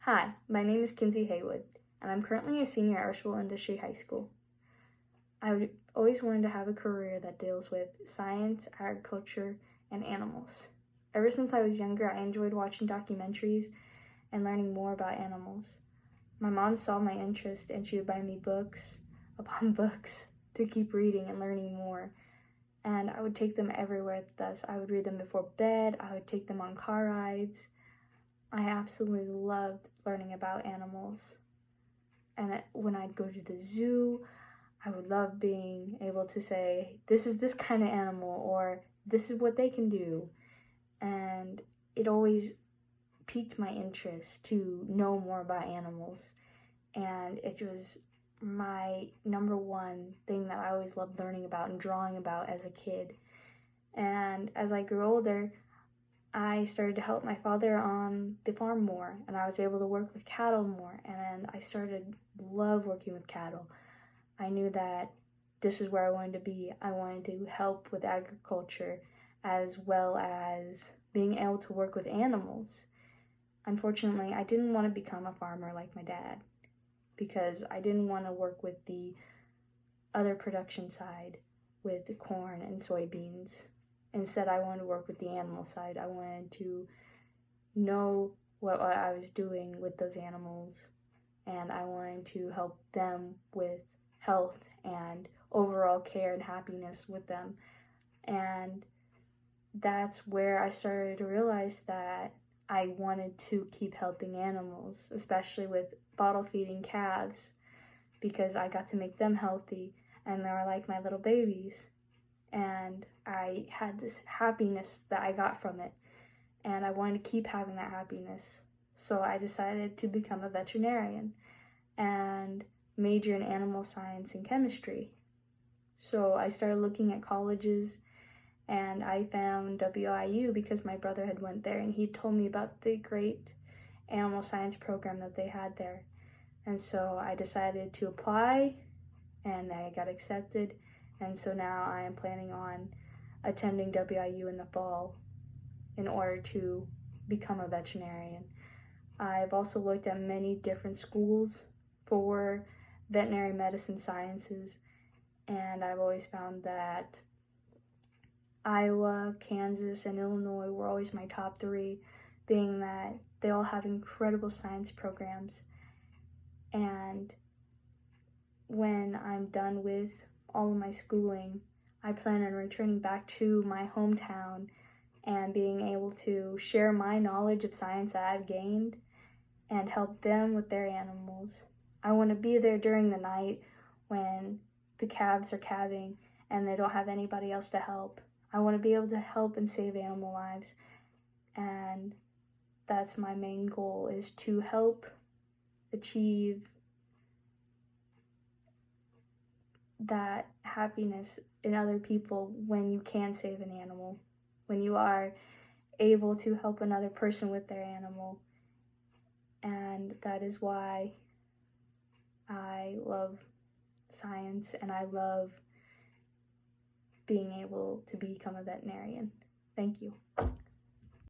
Hi, my name is Kinsey Haywood, and I'm currently a senior at Archibald Industry High School. I always wanted to have a career that deals with science, agriculture, and animals. Ever since I was younger, I enjoyed watching documentaries and learning more about animals. My mom saw my interest and she would buy me books upon books to keep reading and learning more. And I would take them everywhere with us. I would read them before bed, I would take them on car rides. I absolutely loved learning about animals. And when I'd go to the zoo, I would love being able to say, this is this kind of animal, or this is what they can do. And it always piqued my interest to know more about animals. And it was my number one thing that I always loved learning about and drawing about as a kid. And as I grew older, I started to help my father on the farm more, and I was able to work with cattle more, and I started to love working with cattle. I knew that this is where I wanted to be. I wanted to help with agriculture as well as being able to work with animals. Unfortunately, I didn't want to become a farmer like my dad because I didn't want to work with the other production side with the corn and soybeans. Instead, I wanted to work with the animal side. I wanted to know what I was doing with those animals, and I wanted to help them with health and overall care and happiness with them. And that's where I started to realize that I wanted to keep helping animals, especially with bottle feeding calves, because I got to make them healthy and they were like my little babies. And I had this happiness that I got from it, and I wanted to keep having that happiness. So I decided to become a veterinarian and major in animal science and chemistry. So I started looking at colleges, and I found WIU because my brother had went there and he told me about the great animal science program that they had there. And so I decided to apply, and I got accepted. And so now I am planning on attending WIU in the fall in order to become a veterinarian. I've also looked at many different schools for veterinary medicine sciences, and I've always found that Iowa, Kansas, and Illinois were always my top three, being that they all have incredible science programs. And when I'm done with all of my schooling, I plan on returning back to my hometown and being able to share my knowledge of science that I've gained and help them with their animals. I want to be there during the night when the calves are calving and they don't have anybody else to help. I want to be able to help and save animal lives, and that's my main goal, is to help achieve that happiness in other people when you can save an animal, when you are able to help another person with their animal. And that is why I love science and I love being able to become a veterinarian. Thank you.